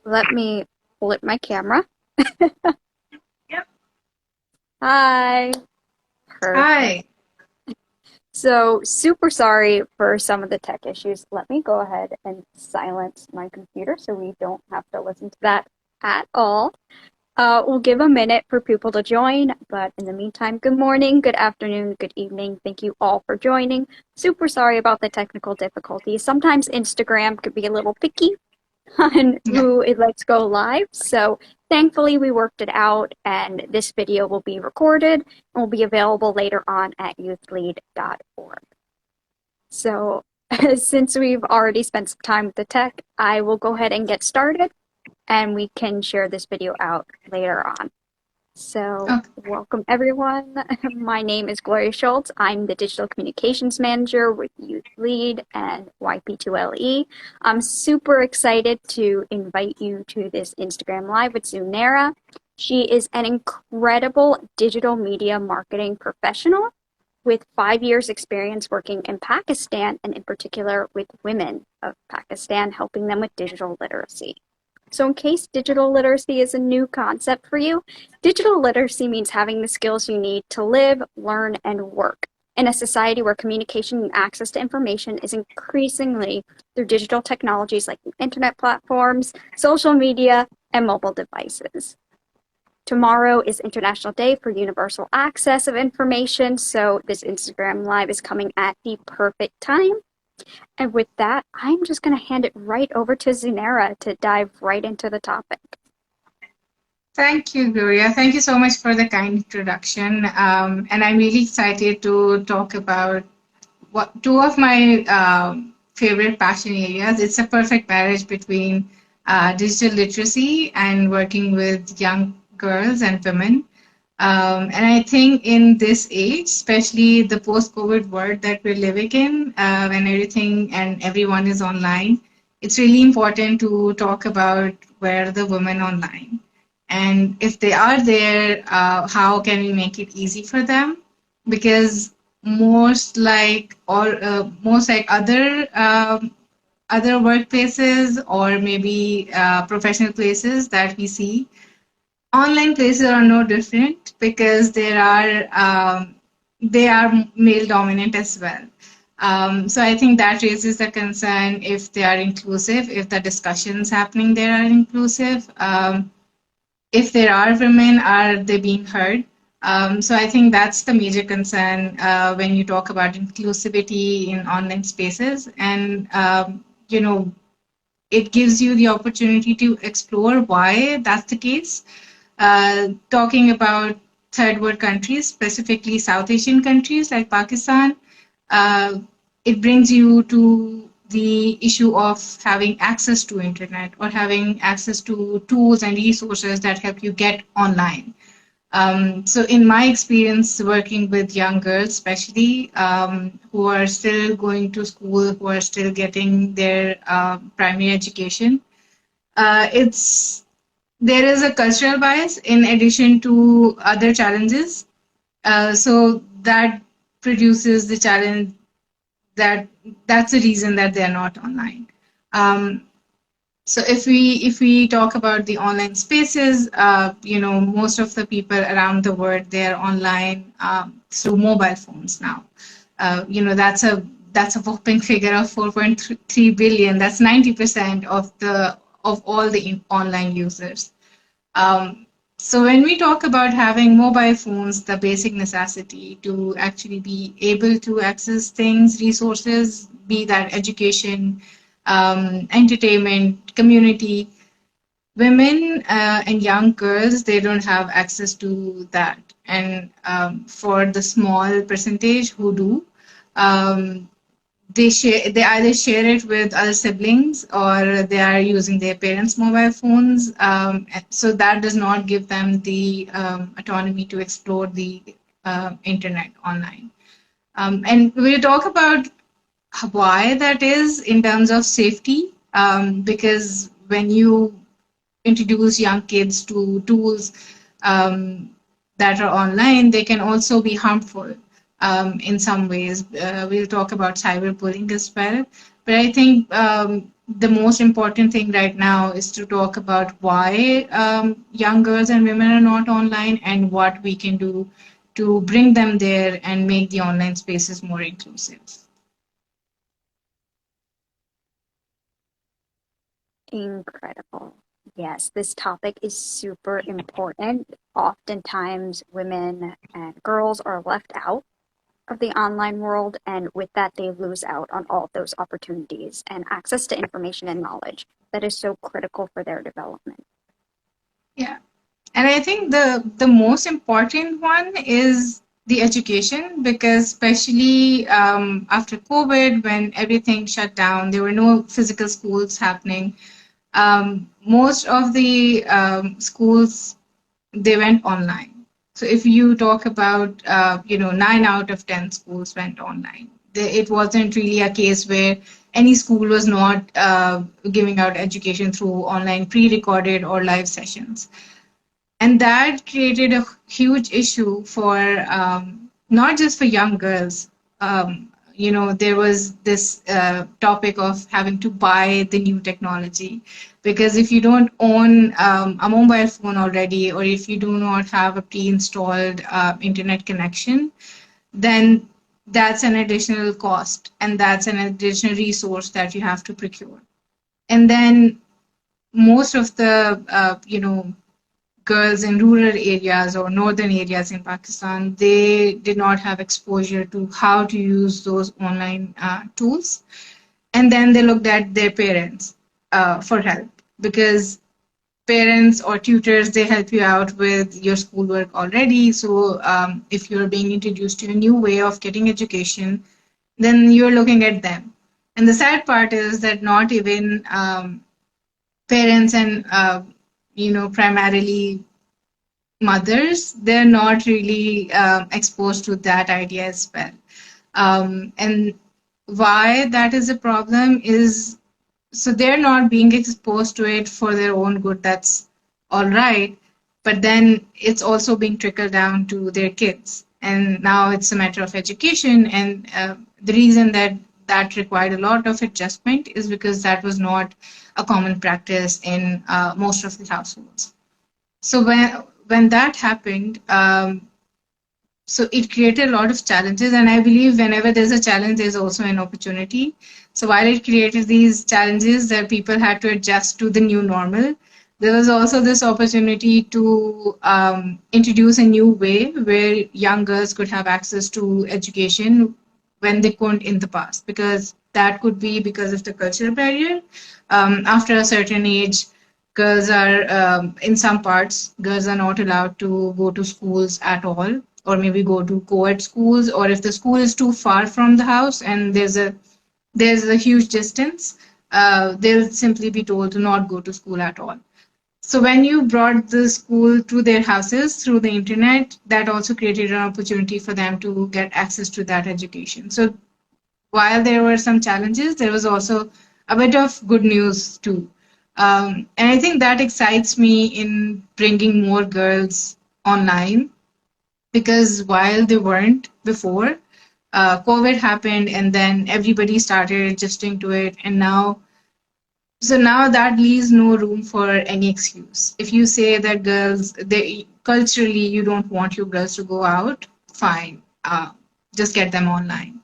let me flip my camera. Yep. Hi. Perfect. Hi. So, super sorry for some of the tech issues. Let me go ahead and silence my computer so we don't have to listen to that at all. We'll give a minute for people to join, but in the meantime, good morning, good afternoon, good evening. Thank you all for joining. Super sorry about the technical difficulties. Sometimes Instagram could be a little picky on Yeah. who it lets go live. So thankfully we worked it out, and this video will be recorded and will be available later on at youthlead.org. So since we've already spent some time with the tech, I will go ahead and get started and we can share this video out later on. So, Okay. welcome everyone. My name is Gloria Schultz. I'm the Digital Communications Manager with YouthLead and YP2LE. I'm super excited to invite you to this Instagram Live with Zunera. She is an incredible digital media marketing professional with 5 years experience working in Pakistan and in particular with women of Pakistan, helping them with digital literacy. So in case digital literacy is a new concept for you, digital literacy means having the skills you need to live, learn, and work in a society where communication and access to information is increasingly through digital technologies like internet platforms, social media, and mobile devices. Tomorrow is International Day for Universal Access of Information, so this Instagram Live is coming at the perfect time. And with that, I'm just going to hand it right over to Zunera to dive right into the topic. Thank you, Gloria. Thank you so much for the kind introduction. And I'm really excited to talk about two of my favorite passion areas. It's a perfect marriage between digital literacy and working with young girls and women. And I think in this age, especially the post-COVID world that we're living in, when everything and everyone is online, it's really important to talk about where are the women online. And if they are there, how can we make it easy for them? Because most like other workplaces or maybe professional places that we see, online places are no different because they are male dominant as well. So I think that raises the concern if they are inclusive, if the discussions happening there are inclusive, if there are women, are they being heard? So I think that's the major concern when you talk about inclusivity in online spaces, and it gives you the opportunity to explore why that's the case. Talking about third world countries, specifically South Asian countries like Pakistan, uh, it brings you to the issue of having access to internet or having access to tools and resources that help you get online. So in my experience working with young girls, especially who are still going to school, who are still getting their primary education, it's there is a cultural bias in addition to other challenges. So that produces the challenge that that's the reason that they're not online. Um, so if we talk about the online spaces, most of the people around the world they're online through mobile phones now. That's a whopping figure of 4.3 billion. That's 90% of all the online users. Um, so when we talk about having mobile phones, the basic necessity to actually be able to access things, resources, be that education, entertainment, community, women and young girls, they don't have access to that. And for the small percentage who do, um, they either share it with other siblings or they are using their parents' mobile phones. So that does not give them the autonomy to explore the internet online. And we'll talk about why that is in terms of safety, because when you introduce young kids to tools that are online, they can also be harmful in some ways. We'll talk about cyberbullying as well. But I think the most important thing right now is to talk about why young girls and women are not online and what we can do to bring them there and make the online spaces more inclusive. Incredible. Yes, this topic is super important. Oftentimes, women and girls are left out of the online world, and with that, they lose out on all of those opportunities and access to information and knowledge that is so critical for their development. Yeah. And I think the most important one is the education, because especially after COVID, when everything shut down, there were no physical schools happening. Most of the schools, they went online. So if you talk about, 9 out of 10 schools went online. It wasn't really a case where any school was not giving out education through online pre-recorded or live sessions. And that created a huge issue for not just for young girls. There was this topic of having to buy the new technology, because if you don't own a mobile phone already, or if you do not have a pre-installed internet connection, then that's an additional cost, and that's an additional resource that you have to procure. And then most of the girls in rural areas or northern areas in Pakistan, they did not have exposure to how to use those online tools. And then they looked at their parents for help, because parents or tutors, they help you out with your schoolwork already. So if you're being introduced to a new way of getting education, then you're looking at them. And the sad part is that not even parents and primarily mothers, they're not really exposed to that idea as well. And why that is a problem is, so they're not being exposed to it for their own good. That's all right. But then it's also being trickled down to their kids. And now it's a matter of education. And the reason that that required a lot of adjustment is because that was not a common practice in most of the households. So when that happened, so it created a lot of challenges, and I believe whenever there's a challenge, there's also an opportunity. So while it created these challenges that people had to adjust to the new normal, there was also this opportunity to introduce a new way where young girls could have access to education when they couldn't in the past, because that could be because of the cultural barrier. After a certain age, girls are in some parts, girls are not allowed to go to schools at all, or maybe go to co-ed schools, or if the school is too far from the house and there's a huge distance, they'll simply be told to not go to school at all. So when you brought the school to their houses through the internet, that also created an opportunity for them to get access to that education. So while there were some challenges, there was also a bit of good news too. And I think that excites me in bringing more girls online, because while they weren't before, COVID happened and then everybody started adjusting to it. And now that leaves no room for any excuse. If you say that culturally, you don't want your girls to go out, fine, just get them online.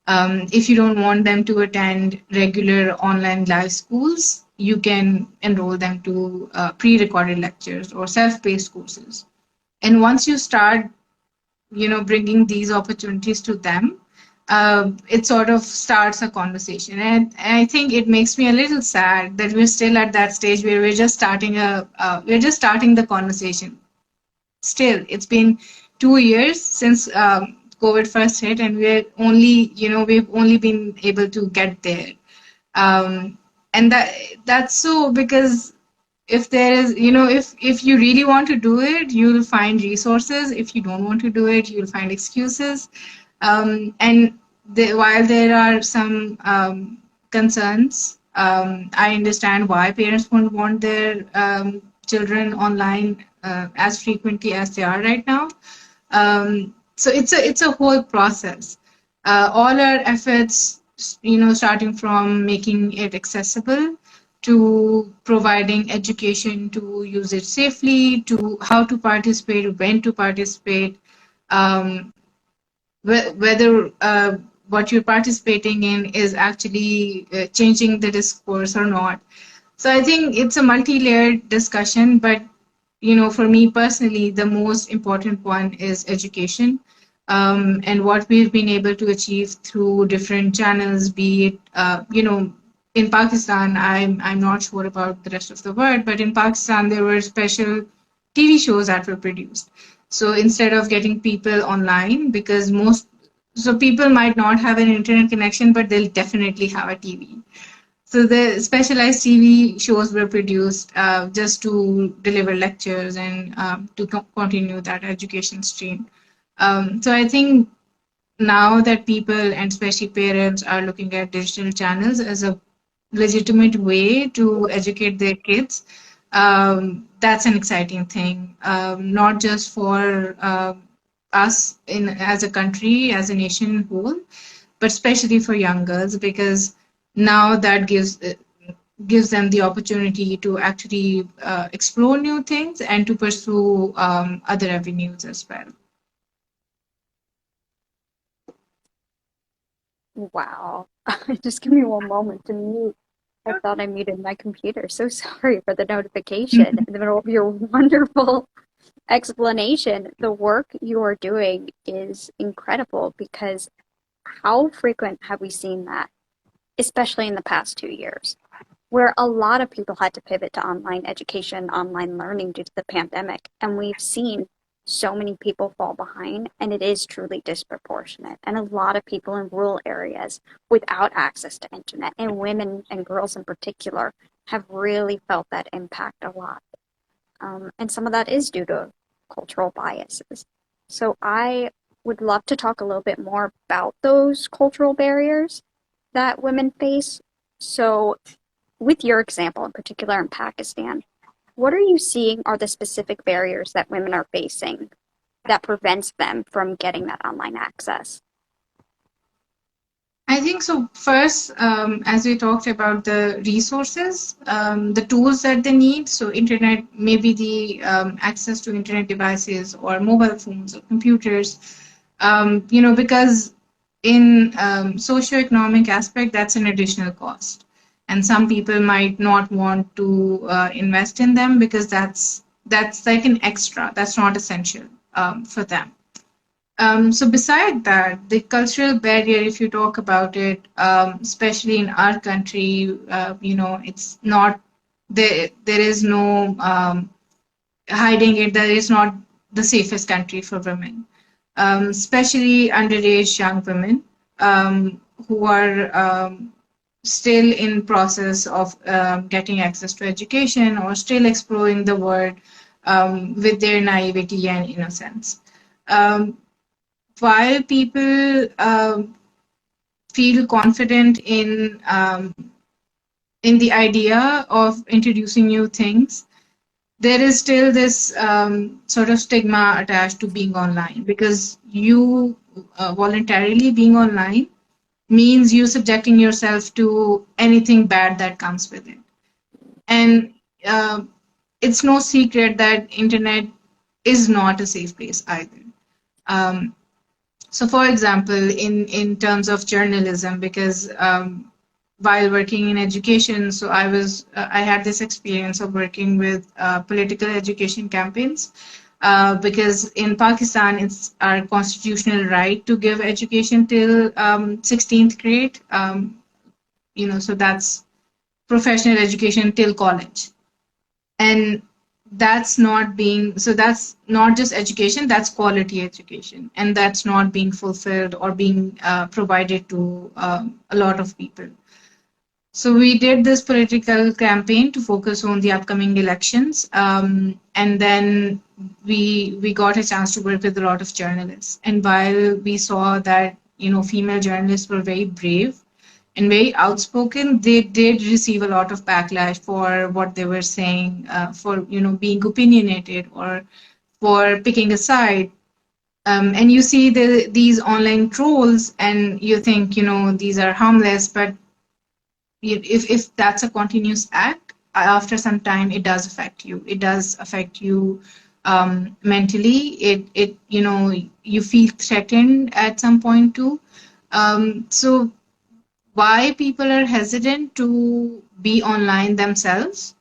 If you don't want them to attend regular online live schools, you can enroll them to pre-recorded lectures or self-paced courses. And once you start, bringing these opportunities to them, it sort of starts a conversation. And I think it makes me a little sad that we're still at that stage where we're just starting the conversation. Still, it's been 2 years since COVID first hit, and we've only been able to get there. Um, and that's so because if there is, if you really want to do it, you'll find resources. If you don't want to do it, you'll find excuses. And while there are some concerns, I understand why parents won't want their children online as frequently as they are right now. So it's a whole process. All our efforts starting from making it accessible to providing education to use it safely, to how to participate, when to participate, um, whether what you're participating in is actually changing the discourse or not. So I think it's a multi-layered discussion, but for me personally, the most important one is education, and what we've been able to achieve through different channels, be it, in Pakistan. I'm not sure about the rest of the world, but in Pakistan there were special TV shows that were produced. So instead of getting people online, because so people might not have an internet connection, but they'll definitely have a TV. So the specialized TV shows were produced just to deliver lectures and to continue that education stream. So I think now that people and especially parents are looking at digital channels as a legitimate way to educate their kids, that's an exciting thing. Not just for us in as a country, as a nation whole, but especially for young girls, because now that gives them the opportunity to actually explore new things and to pursue other avenues as well. Wow. Just give me one moment to mute. I thought I muted my computer. So sorry for the notification in the middle of your wonderful explanation. The work you are doing is incredible because how frequent have we seen that, especially in the past 2 years, where a lot of people had to pivot to online education, online learning due to the pandemic. And we've seen so many people fall behind, and it is truly disproportionate. And a lot of people in rural areas without access to internet, and women and girls in particular, have really felt that impact a lot. And some of that is due to cultural biases. So I would love to talk a little bit more about those cultural barriers that women face. So, with your example in particular in Pakistan, what are you seeing are the specific barriers that women are facing that prevents them from getting that online access? I think so. First, as we talked about the resources, the tools that they need. So, internet, maybe the access to internet devices or mobile phones or computers. Because in socioeconomic aspect, that's an additional cost, and some people might not want to invest in them because that's like an extra. That's not essential for them. So beside that, the cultural barrier, if you talk about it, especially in our country, it's not there. There is no hiding it. That is not the safest country for women, especially underage young women who are still in process of getting access to education or still exploring the world with their naivety and innocence. Um, while people feel confident in the idea of introducing new things, there is still this sort of stigma attached to being online, because you voluntarily being online means you subjecting yourself to anything bad that comes with it. And uh, it's no secret that internet is not a safe place either. Um, So, for example, in terms of journalism, because while working in education, so I had this experience of working with political education campaigns, because in Pakistan it's our constitutional right to give education till 16th grade. So that's professional education till college, and that's not just education, that's quality education, and that's not being fulfilled or being provided to a lot of people. So we did this political campaign to focus on the upcoming elections, and then we got a chance to work with a lot of journalists. And while we saw that female journalists were very brave and very outspoken, they did receive a lot of backlash for what they were saying, for being opinionated or for picking a side. And you see these online trolls, and you think, these are harmless, but if that's a continuous act, after some time, it does affect you. It does affect you mentally. It you feel threatened at some point too. So why people are hesitant to be online themselves,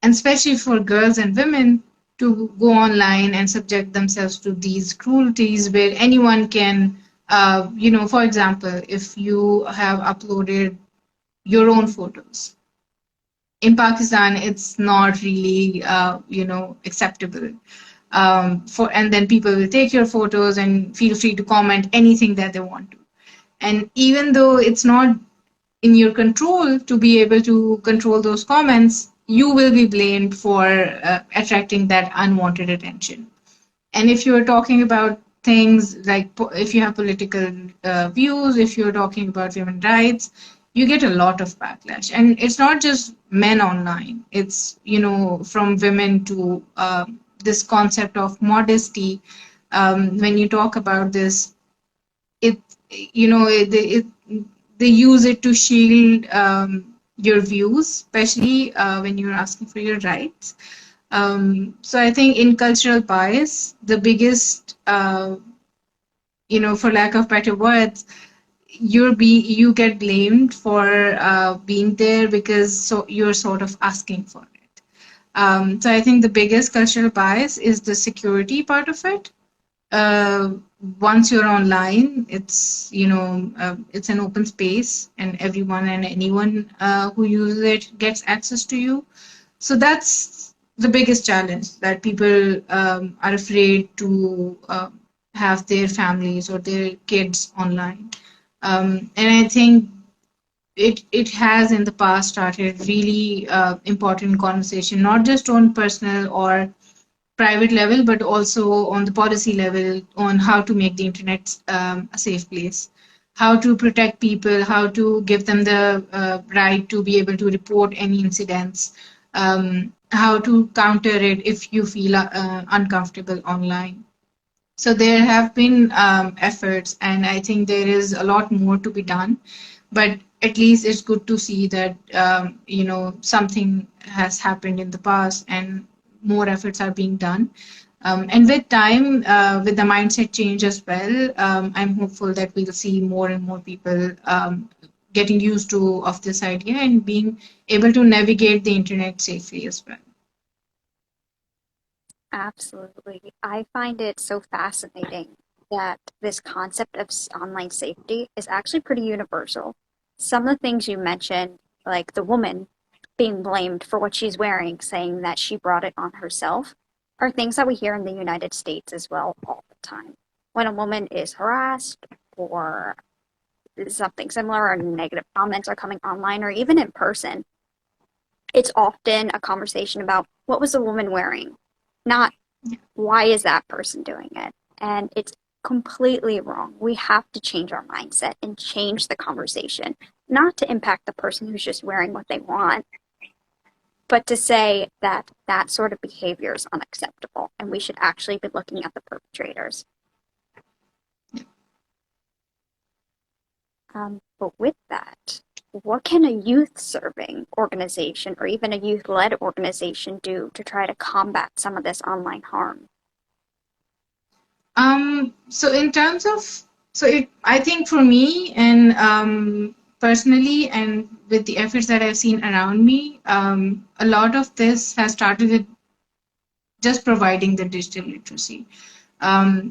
and especially for girls and women to go online and subject themselves to these cruelties where anyone can, for example, if you have uploaded your own photos in Pakistan, it's not really, acceptable. And then people will take your photos and feel free to comment anything that they want to. And even though it's not in your control to be able to control those comments, you will be blamed for attracting that unwanted attention. And if you're talking about things like if you have political views, if you're talking about human rights, you get a lot of backlash. And it's not just men online, it's, from women to this concept of modesty. When you talk about this, it, it they use it to shield your views, especially when you're asking for your rights. So I think in cultural bias, the biggest, for lack of better words, you get blamed for being there because you're sort of asking for it. So I think the biggest cultural bias is the security part of it. uh, Once you're online, it's an open space, and everyone and anyone who uses it gets access to you. So that's the biggest challenge, that people are afraid to have their families or their kids online. And I think it has in the past started really important conversation, not just on personal or private level, but also on the policy level, on how to make the internet a safe place, how to protect people, how to give them the right to be able to report any incidents, how to counter it if you feel uncomfortable online. So there have been efforts, and I think there is a lot more to be done. But at least it's good to see that something has happened in the past, and more efforts are being done. And with time, with the mindset change as well, I'm hopeful that we'll see more and more people getting used to of this idea and being able to navigate the internet safely as well. Absolutely. I find it so fascinating that this concept of online safety is actually pretty universal. Some of the things you mentioned, like the woman being blamed for what she's wearing, saying that she brought it on herself, are things that we hear in the United States as well all the time. When a woman is harassed or something similar, or negative comments are coming online or even in person, it's often a conversation about what was the woman wearing, not why is that person doing it? And it's completely wrong. We have to change our mindset and change the conversation, not to impact the person who's just wearing what they want, but to say that that sort of behavior is unacceptable and we should actually be looking at the perpetrators. But with that, what can a youth serving organization or even a youth led organization do to try to combat some of this online harm? So in terms of, I think for me and personally, and with the efforts that I've seen around me, a lot of this has started with just providing the digital literacy.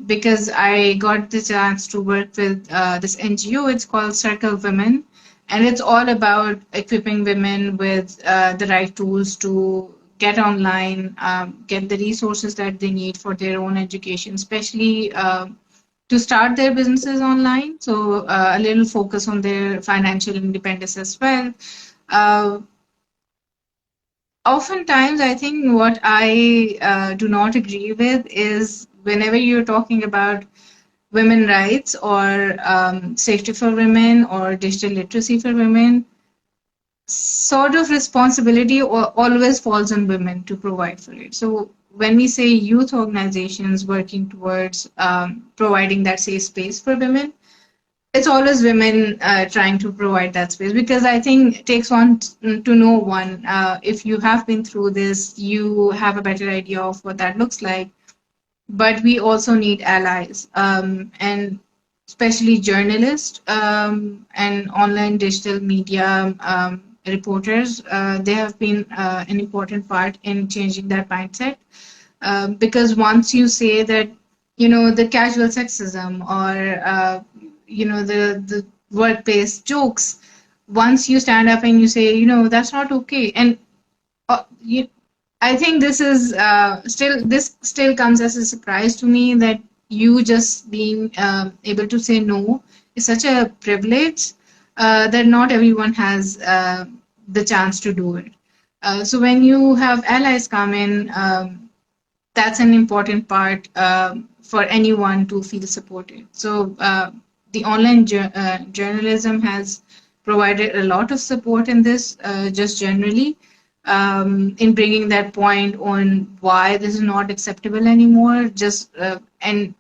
Because I got the chance to work with this NGO. It's called Circle Women, and it's all about equipping women with the right tools to get online, get the resources that they need for their own education, especially to start their businesses online. So a little focus on their financial independence as well. Uh, Oftentimes, I think what I do not agree with is whenever you're talking about women rights or safety for women or digital literacy for women, sort of responsibility always falls on women to provide for it. So when we say youth organizations working towards providing that safe space for women, it's always women trying to provide that space, because I think it takes one to know one. If you have been through this, you have a better idea of what that looks like. But we also need allies, and especially journalists, and online digital media reporters. They have been an important part in changing that mindset, because once you say that, the casual sexism, or the workplace jokes, once you stand up and you say, that's not okay. And you, I think this still comes as a surprise to me, that you just being able to say no is such a privilege, that not everyone has the chance to do it. So when you have allies come in, that's an important part for anyone to feel supported. So the online journalism has provided a lot of support in this, just generally, in bringing that point on why this is not acceptable anymore. And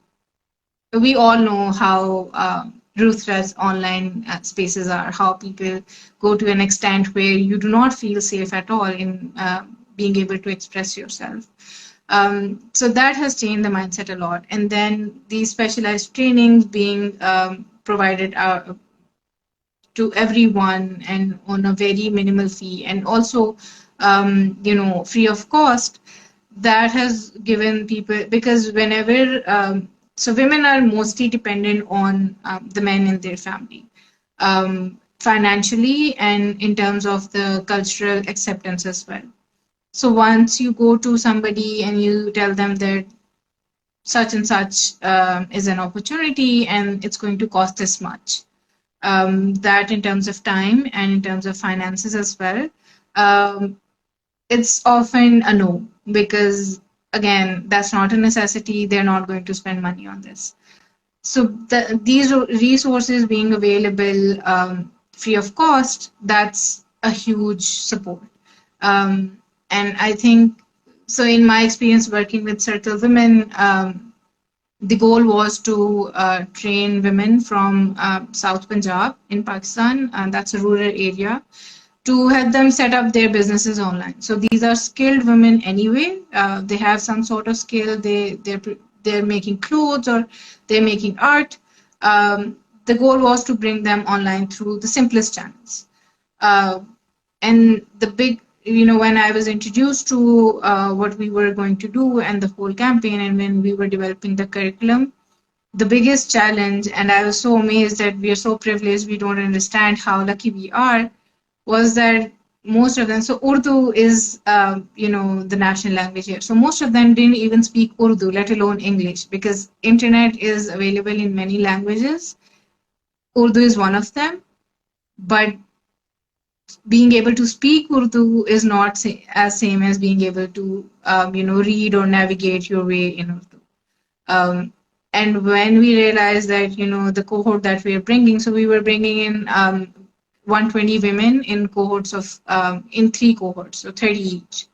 we all know how ruthless online spaces are, how people go to an extent where you do not feel safe at all in being able to express yourself. So that has changed the mindset a lot. And then these specialized trainings being provided to everyone and on a very minimal fee, and also, free of cost. That has given people, because whenever, so women are mostly dependent on the men in their family, financially and in terms of the cultural acceptance as well. So once you go to somebody and you tell them that such and such is an opportunity and it's going to cost this much, that in terms of time and in terms of finances as well, um, it's often a no, because again, that's not a necessity. They're not going to spend money on this. So these resources being available, free of cost, that's a huge support. And I think, so in my experience working with Circle Women, the goal was to train women from South Punjab in Pakistan, and that's a rural area, to help them set up their businesses online. So these are skilled women anyway. They have some sort of skill. They're making clothes, or they're making art. The goal was to bring them online through the simplest channels. Uh, and the big, when I was introduced to what we were going to do and the whole campaign, and when we were developing the curriculum, the biggest challenge, and I was so amazed that we are so privileged, we don't understand how lucky we are, was that most of them, so Urdu is, the national language here. So most of them didn't even speak Urdu, let alone English, because internet is available in many languages. Urdu is one of them, but being able to speak Urdu is not as same as being able to, read or navigate your way in Urdu. Um, and when we realized that, the cohort that we are bringing, so we were bringing in 120 women in cohorts of, in 3 cohorts, so 30 each,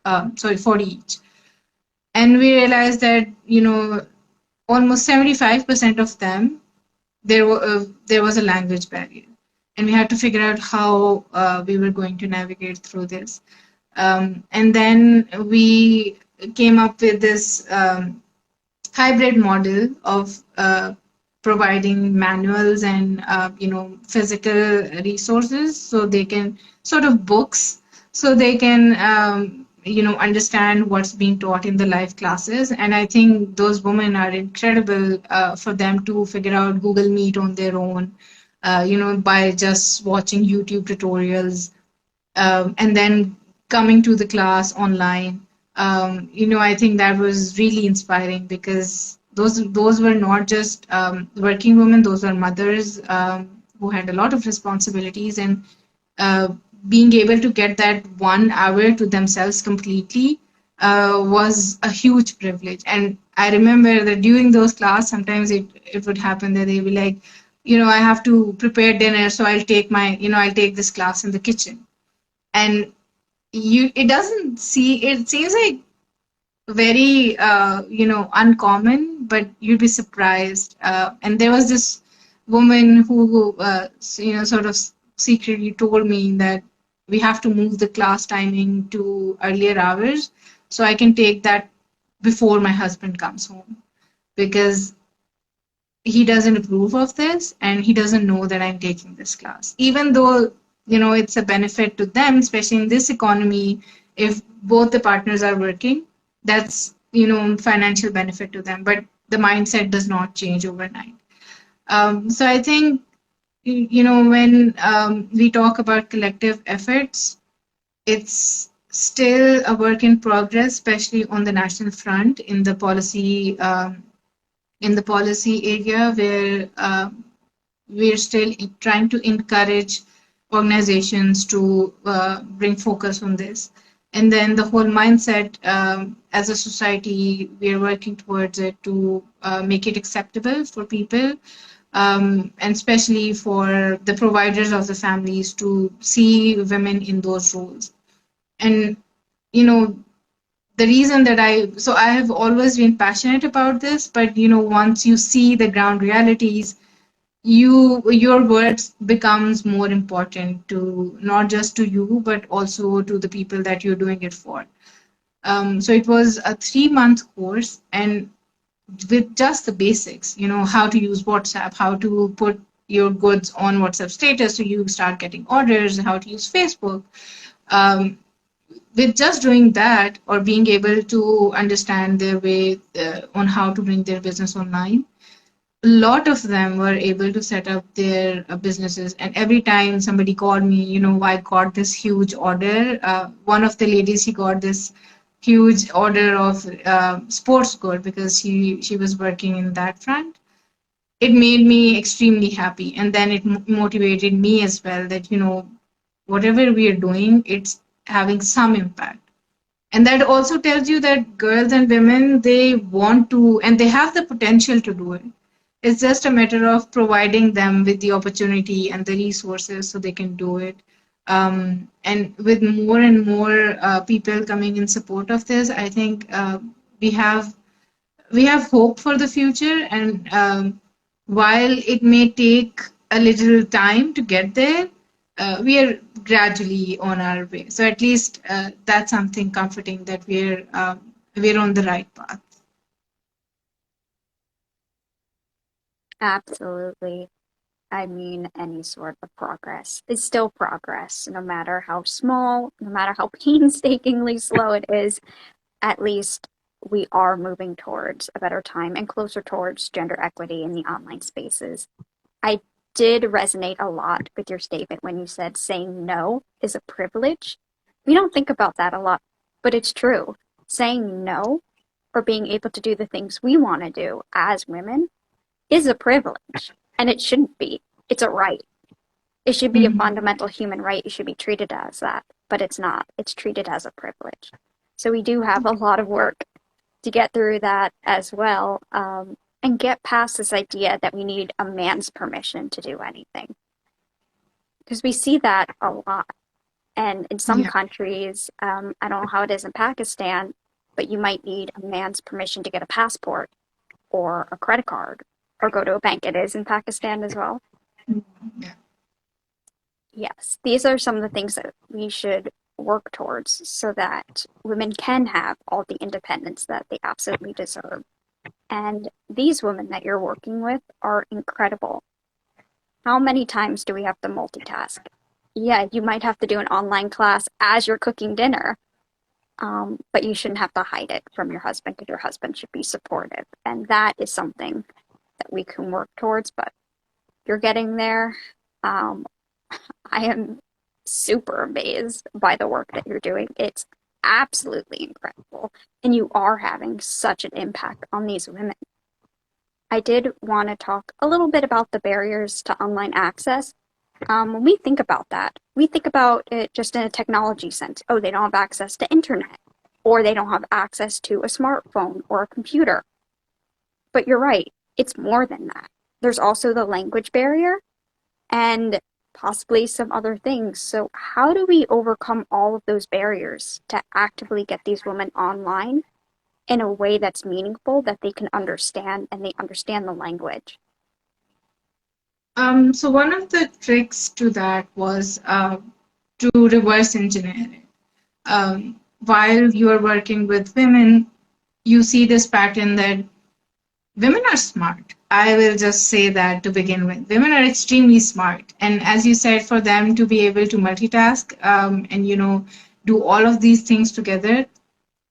40 each. And we realized that, almost 75% of them, there was a language barrier. And we had to figure out how we were going to navigate through this. And then we came up with this hybrid model of providing manuals and physical resources, so they can sort of books, so they can understand what's being taught in the live classes. And I think those women are incredible, for them to figure out Google Meet on their own, by just watching YouTube tutorials, and then coming to the class online. I think that was really inspiring, because those were not just working women; those were mothers, who had a lot of responsibilities, and uh, being able to get that 1 hour to themselves completely was a huge privilege. And I remember that during those classes, sometimes it would happen that they'd be like, I have to prepare dinner, so I'll take this class in the kitchen. And it seems like very uncommon, but you'd be surprised. And there was this woman who sort of secretly told me that we have to move the class timing to earlier hours so I can take that before my husband comes home, because he doesn't approve of this and he doesn't know that I'm taking this class. Even though, it's a benefit to them, especially in this economy, if both the partners are working, that's, financial benefit to them. But the mindset does not change overnight. So I think, when we talk about collective efforts, it's still a work in progress, especially on the national front in the policy area where we're still trying to encourage organizations to bring focus on this. And then the whole mindset, as a society, we're working towards it to make it acceptable for people, and especially for the providers of the families to see women in those roles. And, you know, the reason that I have always been passionate about this, but once you see the ground realities, your words becomes more important to not just to you but also to the people that you're doing it for. So it was a 3-month course, and with just the basics, how to use WhatsApp, how to put your goods on WhatsApp status so you start getting orders, how to use Facebook. um, with just doing that or being able to understand their way on how to bring their business online, a lot of them were able to set up their businesses. And every time somebody called me, I got this huge order. One of the ladies, she got this huge order of sports good because she was working in that front. It made me extremely happy, and then it motivated me as well that whatever we are doing, it's having some impact. And that also tells you that girls and women, they want to and they have the potential to do it. It's just a matter of providing them with the opportunity and the resources so they can do it. And with more and more people coming in support of this, I think we have we have hope for the future. And while it may take a little time to get there, we are gradually on our way. So at least that's something comforting that we're on the right path. Absolutely. I mean, any sort of progress is still progress, no matter how small, no matter how painstakingly slow it is. At least we are moving towards a better time and closer towards gender equity in the online spaces. I did resonate a lot with your statement when you said saying no is a privilege. We don't think about that a lot, but it's true. Saying no or being able to do the things we want to do as women is a privilege, and it shouldn't be. It's a right. It should be a Mhm. fundamental human right. It should be treated as that, but it's not. It's treated as a privilege. So we do have a lot of work to get through that as well, and get past this idea that we need a man's permission to do anything. Because we see that a lot. And in some Yeah. countries, I don't know how it is in Pakistan, but you might need a man's permission to get a passport or a credit card or go to a bank. It is in Pakistan as well. Yeah. Yes, these are some of the things that we should work towards so that women can have all the independence that they absolutely deserve. And these women that you're working with are incredible. How many times do we have to multitask? Yeah, you might have to do an online class as you're cooking dinner, but you shouldn't have to hide it from your husband because your husband should be supportive. And that is something that we can work towards, but you're getting there. Um, I am super amazed by the work that you're doing. It's absolutely incredible. And you are having such an impact on these women. I did want to talk a little bit about the barriers to online access. When we think about that, we think about it just in a technology sense. Oh, they don't have access to internet, or they don't have access to a smartphone or a computer. But you're right, it's more than that. There's also the language barrier and possibly some other things. So, how do we overcome all of those barriers to actively get these women online in a way that's meaningful that they can understand and they understand the language. So one of the tricks to that was to reverse engineer it. While you are working with women, you see this pattern that women are smart. I will just say that to begin with. Women are extremely smart. And as you said, for them to be able to multitask and, do all of these things together,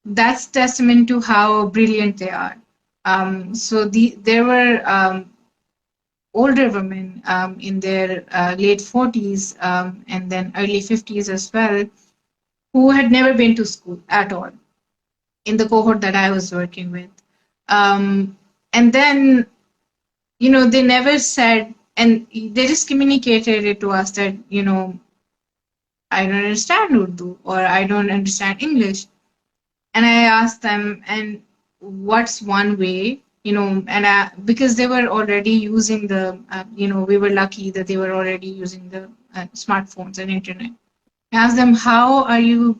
that's testament to how brilliant they are. There were older women in their late 40s and then early 50s as well, who had never been to school at all in the cohort that I was working with. And then, they never said, and they just communicated it to us that, I don't understand Urdu or I don't understand English. And I asked them, and what's one way, because they were already using we were lucky that they were already using the smartphones and internet. I asked them, how are you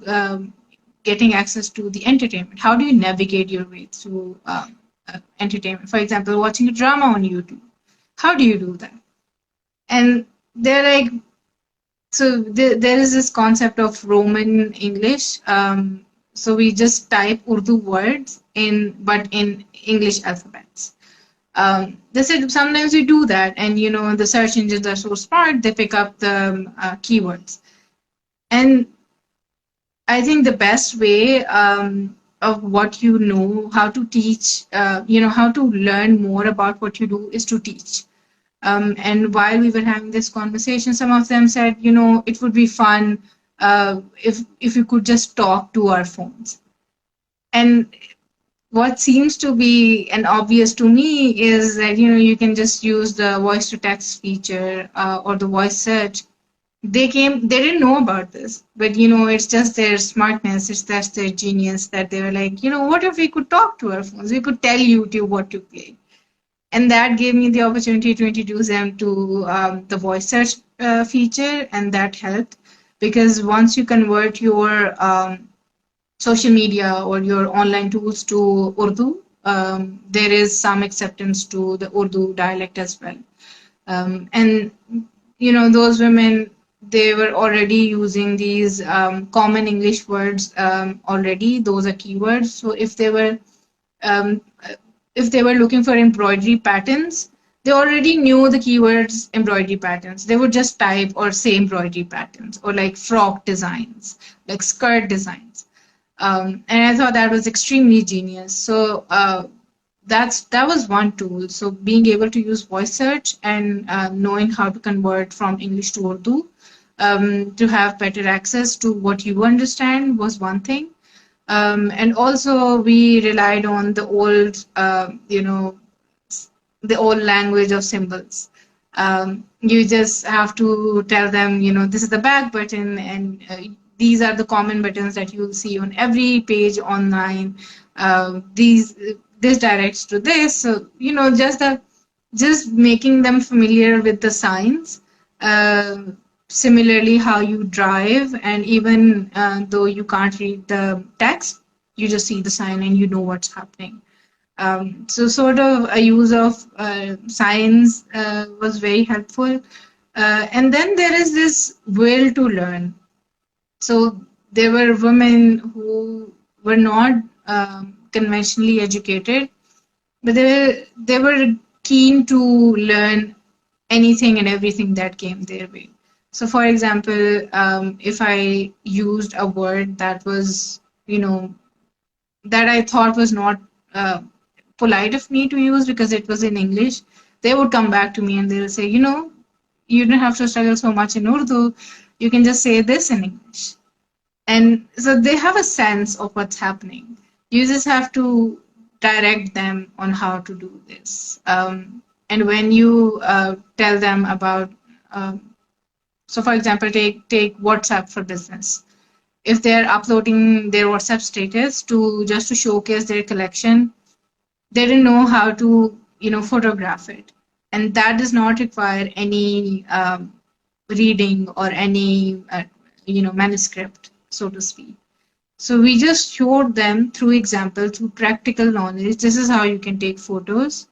getting access to the entertainment? How do you navigate your way through entertainment? For example, watching a drama on YouTube. How do you do that? And they're like, so there is this concept of Roman English. So we just type Urdu words but in English alphabets. They said sometimes we do that, and the search engines are so smart, they pick up the keywords. And I think the best way of what how to teach, how to learn more about what you do is to teach. And while we were having this conversation, some of them said, it would be fun if we could just talk to our phones. And what seems to be an obvious to me is that you can just use the voice to text feature or the voice search. They didn't know about this, but it's just their smartness, it's just their genius that they were like, what if we could talk to our phones? We could tell YouTube what to play. And that gave me the opportunity to introduce them to the voice search feature, and that helped because once you convert your social media or your online tools to Urdu, there is some acceptance to the Urdu dialect as well. And those women, they were already using these common English words already. Those are keywords. So um, if they were looking for embroidery patterns, they already knew the keywords embroidery patterns. They would just type or say embroidery patterns or like frock designs, like skirt designs. And I thought that was extremely genius. So that was one tool. So being able to use voice search and knowing how to convert from English to Urdu to have better access to what you understand was one thing. And also we relied on the old language of symbols. You just have to tell them, this is the back button, and these are the common buttons that you'll see on every page online. This directs to this. So, just making them familiar with the signs. Similarly, how you drive, and even though you can't read the text, you just see the sign and you know what's happening. So sort of a use of science was very helpful. And then there is this will to learn. So there were women who were not conventionally educated, but they were keen to learn anything and everything that came their way. So for example, if I used a word that was, that I thought was not polite of me to use because it was in English, they would come back to me and they'll say, you don't have to struggle so much in Urdu. You can just say this in English. And so they have a sense of what's happening. You just have to direct them on how to do this. And when you tell them about, so for example, take WhatsApp for business. If they're uploading their WhatsApp status just to showcase their collection, they didn't know how to photograph it, and that does not require any reading or any manuscript, so to speak. So we just showed them through example, through practical knowledge. This is how you can take photos.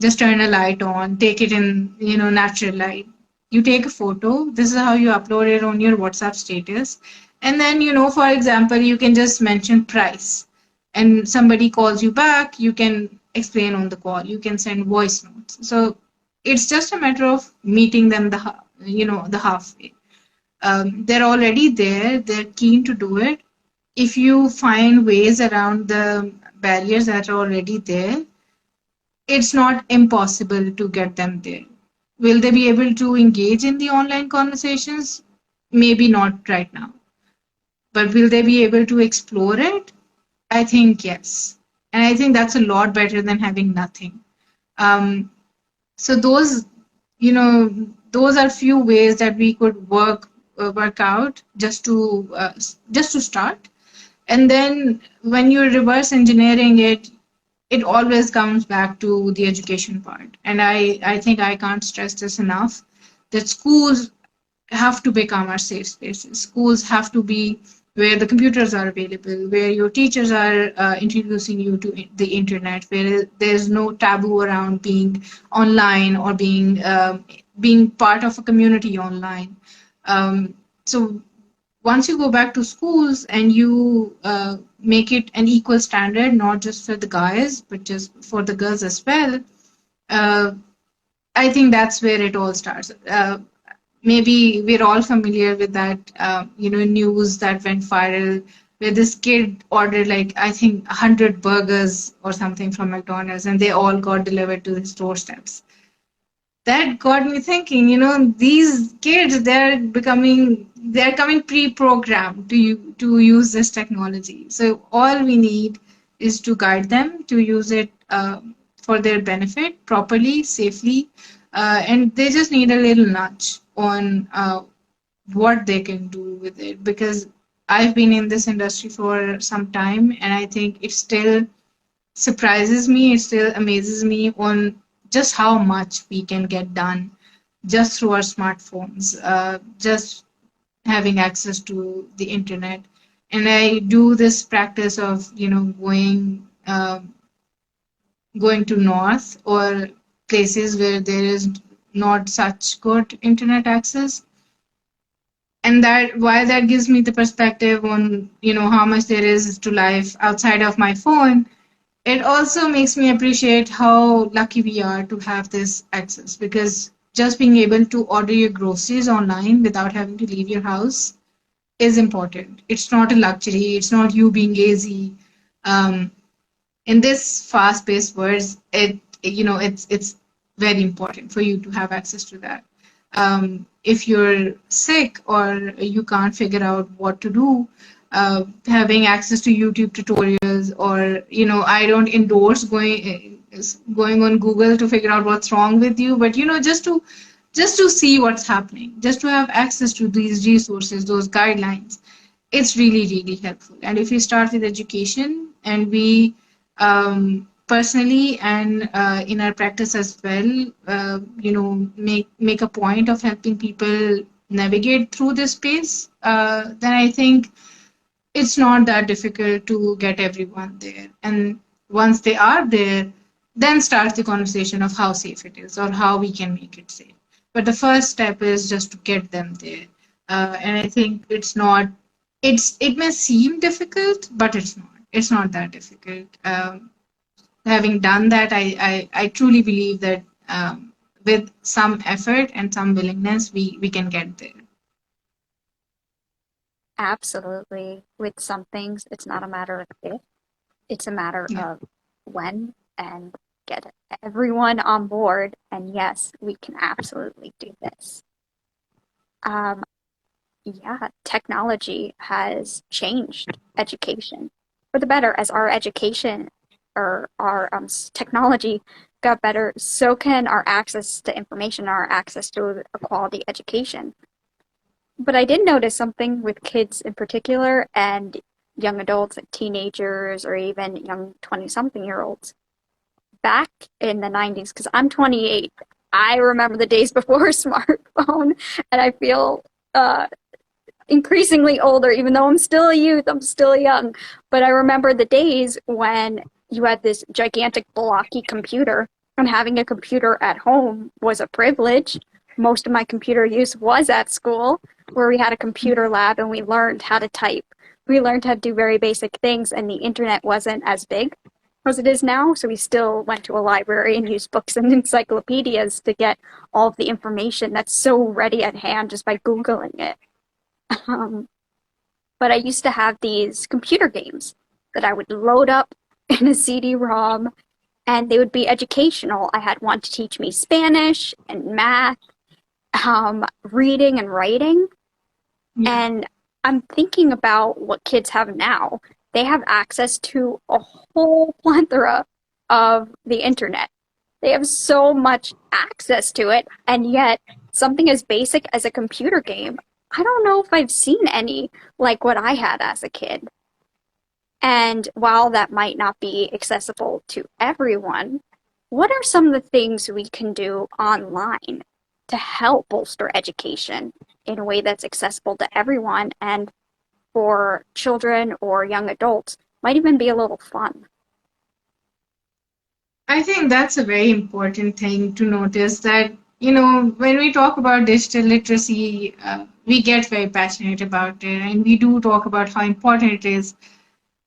Just turn a light on, take it in, natural light. You take a photo. This is how you upload it on your WhatsApp status. And then, for example, you can just mention price and somebody calls you back, you can explain on the call. You can send voice notes. So it's just a matter of meeting them the halfway. They're already there. They're keen to do it. If you find ways around the barriers that are already there, it's not impossible to get them there. Will they be able to engage in the online conversations? Maybe not right now. But will they be able to explore it? I think yes. And I think that's a lot better than having nothing. Um, so you know, those are few ways that we could work out just to start. And then when you're reverse engineering it, it always comes back to the education part. And I think I can't stress this enough that schools have to become our safe spaces. Schools have to be where the computers are available, where your teachers are introducing you to the internet, where there's no taboo around being online or being part of a community online. So once you go back to schools and you make it an equal standard, not just for the guys, but just for the girls as well, uh, I think that's where it all starts. Maybe we're all familiar with that, news that went viral where this kid ordered like I think 100 burgers or something from McDonald's, and they all got delivered to his doorsteps. That got me thinking, these kids, they're coming pre-programmed to use this technology. So all we need is to guide them to use it for their benefit properly, safely, and they just need a little nudge on what they can do with it. Because I've been in this industry for some time, and I think it still surprises me, it still amazes me on just how much we can get done just through our smartphones, just having access to the internet. And I do this practice of, going to north or places where there is not such good internet access. And that while that gives me the perspective on, how much there is to life outside of my phone, it also makes me appreciate how lucky we are to have this access, because just being able to order your groceries online without having to leave your house is important. It's not a luxury. It's not you being lazy. Um, in this fast-paced world, it's very important for you to have access to that. If you're sick or you can't figure out what to do, having access to YouTube tutorials, or I don't endorse going on Google to figure out what's wrong with you, but just to see what's happening, just to have access to these resources, those guidelines, it's really, really helpful. And if we start with education, and we personally and in our practice as well, make a point of helping people navigate through this space, then I think it's not that difficult to get everyone there. And once they are there, then starts the conversation of how safe it is or how we can make it safe. But the first step is just to get them there. And I think it may seem difficult, but it's not. It's not that difficult. Having done that, I truly believe that with some effort and some willingness, we can get there. Absolutely. With some things, it's not a matter of if, it's a matter Yeah. of when, and get everyone on board. And yes, we can absolutely do this. Um, yeah, technology has changed education for the better. As our education or our technology got better, so can our access to information, our access to a quality education. But I did notice something with kids in particular and young adults, like teenagers or even young 20-something-year-olds. Back in the 90s, because I'm 28, I remember the days before a smartphone, and I feel uh, increasingly older, even though I'm still a youth, I'm still young. But I remember the days when you had this gigantic blocky computer, and having a computer at home was a privilege. Most of my computer use was at school, where we had a computer lab and we learned how to type. We learned how to do very basic things, and the internet wasn't as big as it is now. So we still went to a library and used books and encyclopedias to get all of the information that's so ready at hand just by Googling it. Um, but I used to have these computer games that I would load up in a CD-ROM, and they would be educational. I had one to teach me Spanish and math, reading and writing. Yeah. And I'm thinking about what kids have now. They have access to a whole plethora of the internet. They have so much access to it, and yet something as basic as a computer game, I don't know if I've seen any like what I had as a kid. And while that might not be accessible to everyone, what are some of the things we can do online to help bolster education in a way that's accessible to everyone and for children or young adults might even be a little fun? I think that's a very important thing to notice that, when we talk about digital literacy, we get very passionate about it and we do talk about how important it is.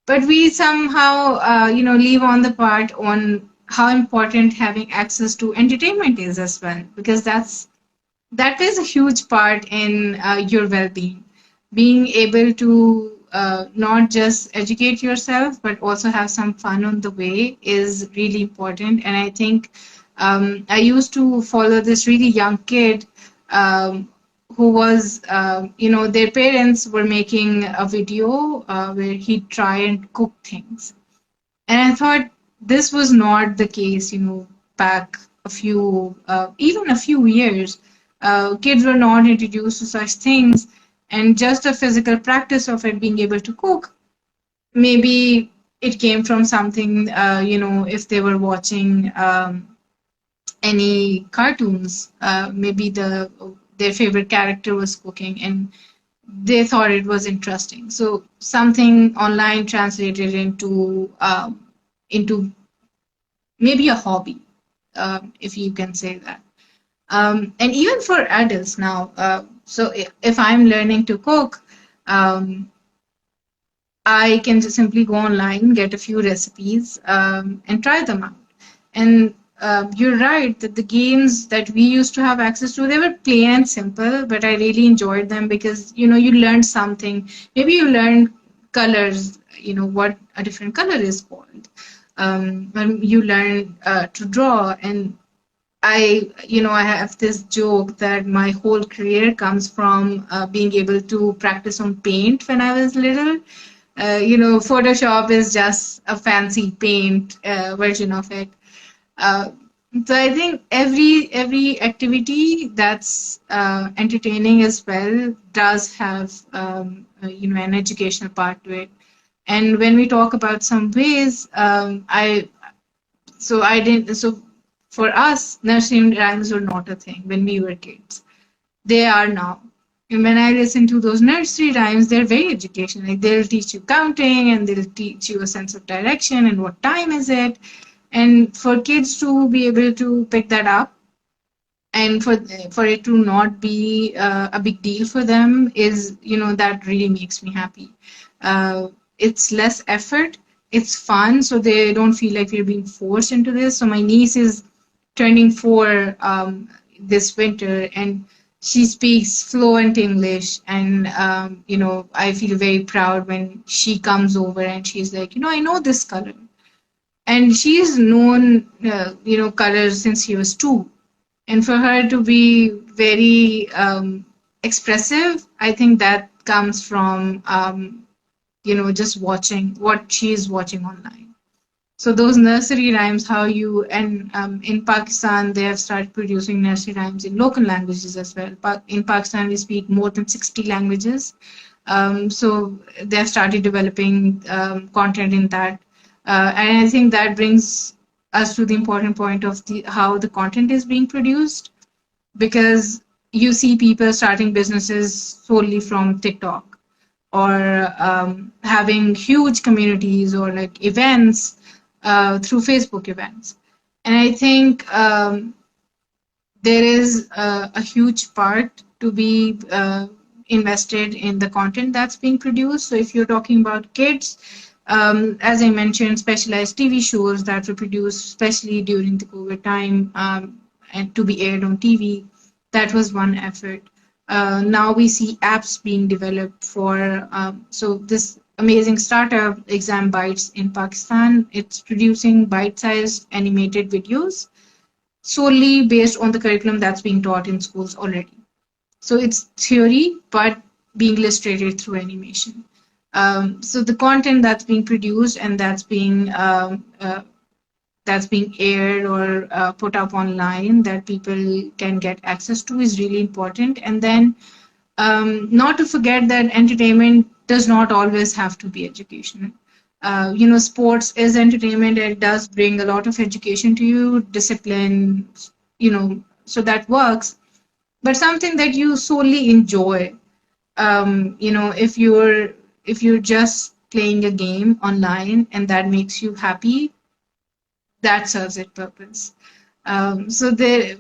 But we somehow, leave on the part on how important having access to entertainment is as well, because that is a huge part in your well-being. Being able to not just educate yourself but also have some fun on the way is really important. And I think I used to follow this really young kid, who was, their parents were making a video where he'd try and cook things, and I thought this was not the case, back even a few years. Kids were not introduced to such things, and just a physical practice of it being able to cook. Maybe it came from something, if they were watching any cartoons, maybe their favorite character was cooking, and they thought it was interesting. So something online translated into maybe a hobby, if you can say that. And even for adults now, so if I'm learning to cook, um, I can just simply go online, get a few recipes, and try them out. And you're right that the games that we used to have access to, they were plain and simple, but I really enjoyed them because, you learned something. Maybe you learned colors, what a different color is called. When you learn to draw, and I have this joke that my whole career comes from being able to practice on paint when I was little. Photoshop is just a fancy paint version of it. Uh, so I think every activity that's entertaining as well does have an educational part to it. And when we talk about some ways, I didn't so for us nursery rhymes were not a thing when we were kids. They are now. And when I listen to those nursery rhymes, they're very educational. Like they'll teach you counting and they'll teach you a sense of direction and what time is it. And for kids to be able to pick that up and for it to not be a big deal for them is, that really makes me happy. It's less effort, it's fun, so they don't feel like we're being forced into this. So my niece is turning 4 this winter, and she speaks fluent English, and I feel very proud when she comes over and she's like, I know this color, and she's known colors since she was 2, and for her to be very expressive, I think that comes from just watching what she's watching online. So those nursery rhymes, how you and in Pakistan they have started producing nursery rhymes in local languages as well. In Pakistan we speak more than 60 languages, so they have started developing content in that, and I think that brings us to the important point of how the content is being produced, because you see people starting businesses solely from TikTok, or having huge communities or like events through Facebook events. And I think there is a huge part to be invested in the content that's being produced. So if you're talking about kids, as I mentioned, specialized TV shows that were produced especially during the COVID time, and to be aired on TV, that was one effort. Now we see apps being developed for, so this amazing startup, Exam Bytes in Pakistan, it's producing bite-sized animated videos solely based on the curriculum that's being taught in schools already. So it's theory, but being illustrated through animation. So the content that's being produced and that's being aired or put up online that people can get access to is really important. And then not to forget that entertainment does not always have to be educational. Sports is entertainment. It does bring a lot of education to you, discipline, so that works. But something that you solely enjoy, if you're just playing a game online and that makes you happy, that serves its purpose. So there,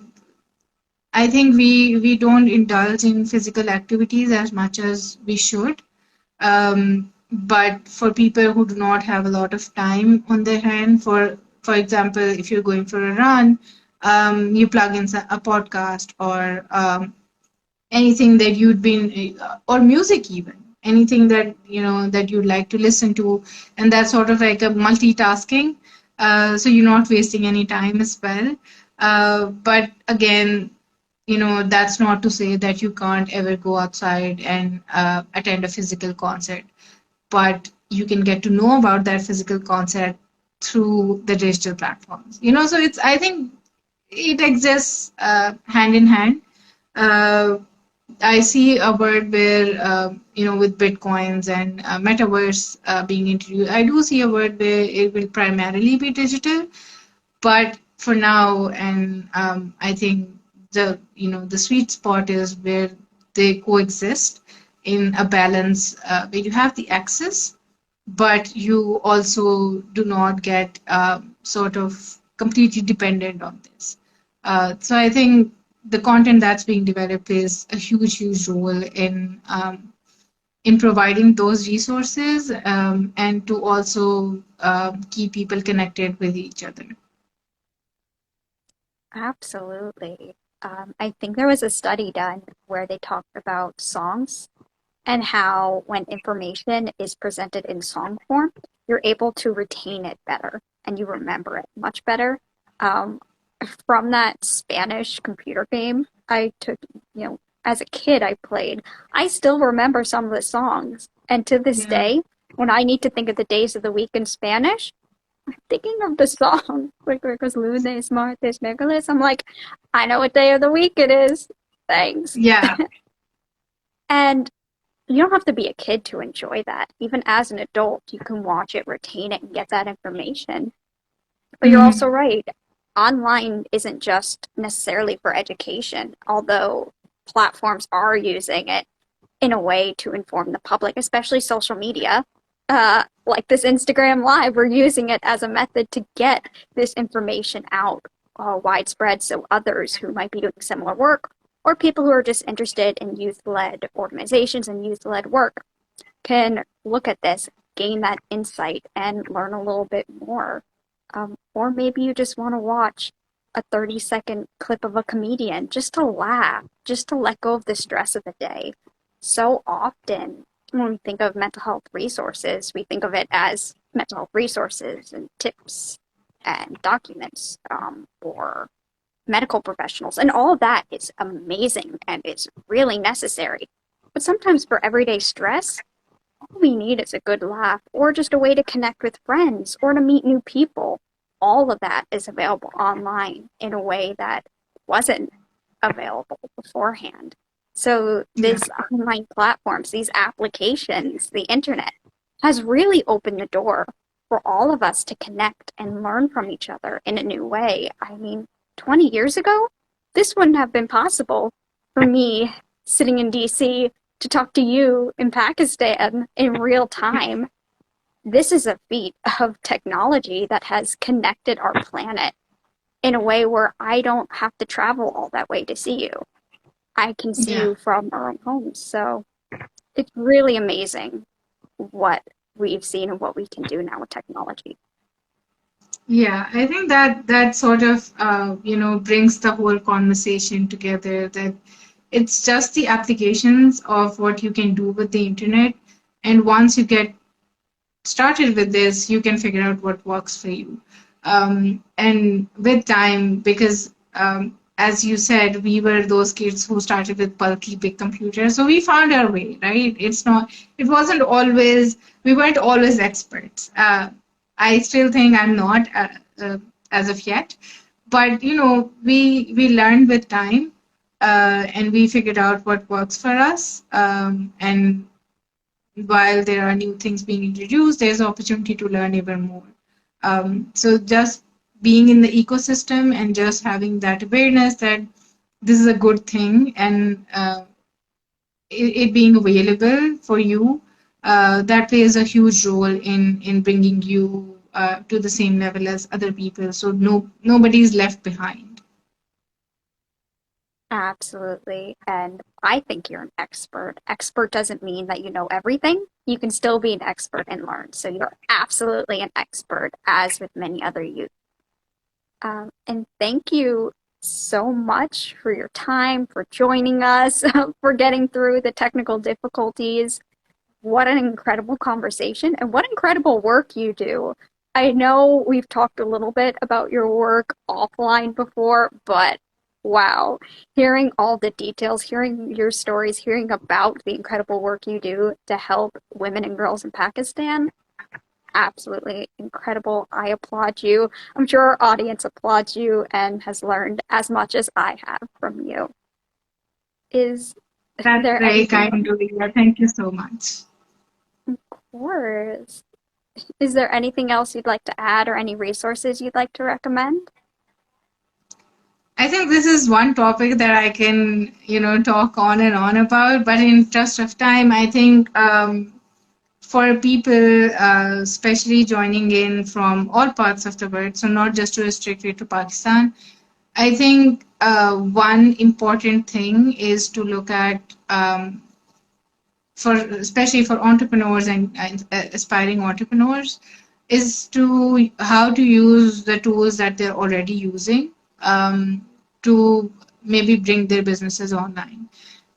I think we don't indulge in physical activities as much as we should. But for people who do not have a lot of time on their hand, for example, if you're going for a run, you plug in a podcast or anything that you'd been, or music even, anything that that you'd like to listen to, and that's sort of like a multitasking. So you're not wasting any time as well. But again, that's not to say that you can't ever go outside and attend a physical concert, but you can get to know about that physical concert through the digital platforms. So I think it exists hand in hand. Uh, I see a world where, with Bitcoins and metaverse being introduced, I do see a world where it will primarily be digital, but for now, and I think the sweet spot is where they coexist in a balance, where you have the access, but you also do not get sort of completely dependent on this. So I think the content that's being developed plays a huge role in providing those resources, and to also keep people connected with each other. Absolutely. I think there was a study done where they talked about songs and how when information is presented in song form, you're able to retain it better and you remember it much better. Um, from that Spanish computer game I took, as a kid I played, I still remember some of the songs. And to this Yeah. day, when I need to think of the days of the week in Spanish, thinking of the song, like where it goes lunes, martes, miércoles, I'm like, I know what day of the week it is. Thanks. Yeah. And you don't have to be a kid to enjoy that. Even as an adult, you can watch it, retain it, and get that information. But you're also Mhm. right. Online isn't just necessarily for education, although platforms are using it in a way to inform the public, especially social media. Like this Instagram Live, we're using it as a method to get this information out widespread so others who might be doing similar work or people who are just interested in youth led organizations and youth led work can look at this, gain that insight, and learn a little bit more. Or maybe you just want to watch a 30-second clip of a comedian just to laugh, just to let go of the stress of the day. So often, when we think of mental health resources, we think of it as mental health resources and tips and documents or medical professionals. And all of that is amazing and is really necessary. But sometimes for everyday stress, all we need is a good laugh or just a way to connect with friends or to meet new people. All of that is available online in a way that wasn't available beforehand. So Yeah. these online platforms, these applications, the internet has really opened the door for all of us to connect and learn from each other in a new way. I mean, 20 years ago, this wouldn't have been possible. for me, sitting in DC, to talk to you in Pakistan in real time, this is a feat of technology that has connected our planet in a way where I don't have to travel all that way to see you. I can see Yeah. you from our own homes. So it's really amazing what we've seen and what we can do now with technology. Yeah, I think that that sort of brings the whole conversation together. That it's just the applications of what you can do with the internet, and once you get started with this, you can figure out what works for you. And with time, because as you said, we were those kids who started with bulky big computers, so we found our way, right? It wasn't always, we weren't always experts. I still think I'm not as of yet, but we learned with time, and we figured out what works for us. And while there are new things being introduced, there's opportunity to learn even more. So just being in the ecosystem and just having that awareness that this is a good thing, and it being available for you, that plays a huge role in bringing you to the same level as other people. So nobody's left behind. Absolutely. And I think you're an expert. Expert doesn't mean that you know everything. You can still be an expert and learn. So you're absolutely an expert, as with many other youth. And thank you so much for your time, for joining us, for getting through the technical difficulties. What an incredible conversation and what incredible work you do. I know we've talked a little bit about your work offline before, but wow, hearing all the details, hearing your stories, hearing about the incredible work you do to help women and girls in Pakistan, absolutely incredible. I applaud you. I'm sure our audience applauds you and has learned as much as I have from you. Is That's there very anything else? kind of you. Thank you so much. Of course. Is there anything else you'd like to add or any resources you'd like to recommend? I think this is one topic that I can, talk on and on about, but in interest of time, I think for people, especially joining in from all parts of the world, so not just to restrict it to Pakistan, I think one important thing is to look at, for especially for entrepreneurs and aspiring entrepreneurs, is to how to use the tools that they're already using, to maybe bring their businesses online.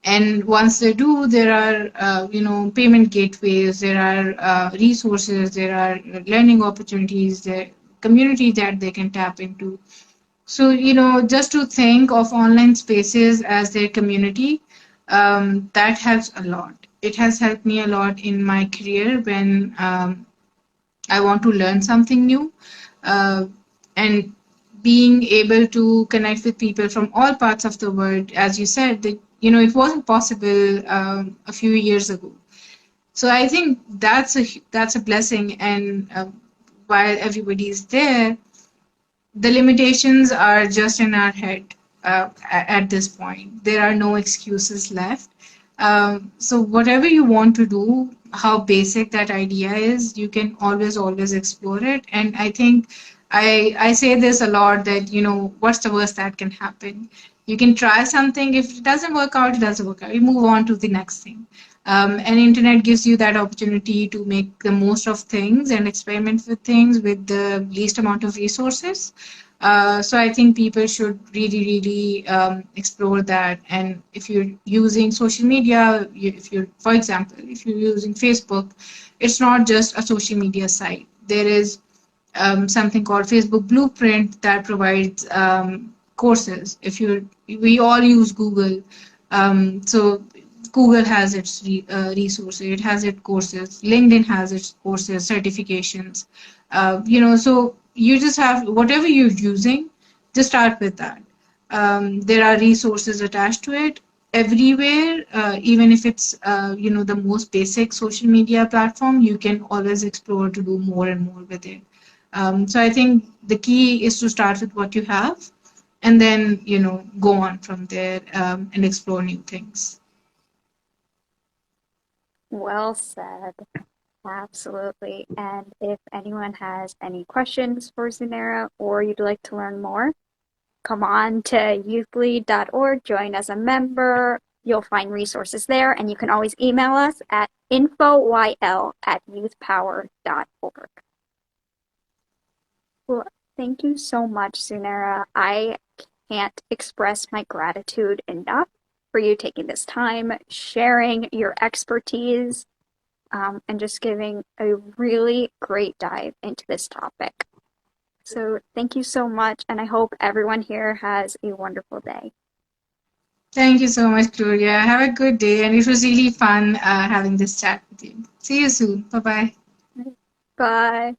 And once they do, there are payment gateways, there are resources, there are learning opportunities, there community that they can tap into. So, just to think of online spaces as their community, that helps a lot. It has helped me a lot in my career when I want to learn something new. Uh, and being able to connect with people from all parts of the world, as you said, that, it wasn't possible a few years ago. So I think that's a blessing. And while everybody is there, the limitations are just in our head at this point. There are no excuses left. So whatever you want to do, how basic that idea is, you can always explore it. And I think I say this a lot that, what's the worst that can happen? You can try something. If it doesn't work out, it doesn't work out. You move on to the next thing. And internet gives you that opportunity to make the most of things and experiment with things with the least amount of resources. So I think people should really explore that. And if you're using social media, if you're, for example, if you're using Facebook, it's not just a social media site. There is something called Facebook Blueprint that provides courses. We all use Google, so Google has its resources, it has its courses, LinkedIn has its courses, certifications. So you just have whatever you're using, just start with that. There are resources attached to it everywhere, even if it's the most basic social media platform. You can always explore to do more and more with it. So I think the key is to start with what you have, and then, go on from there, and explore new things. Well said. Absolutely. And if anyone has any questions for Zunera or you'd like to learn more, come on to youthlead.org, join as a member. You'll find resources there, and you can always email us at infoyl@youthpower.org. Well, thank you so much, Sunera. I can't express my gratitude enough for you taking this time, sharing your expertise, and just giving a really great dive into this topic. So thank you so much, and I hope everyone here has a wonderful day. Thank you so much, Gloria. Have a good day, and it was really fun having this chat with you. See you soon. Bye bye. Bye.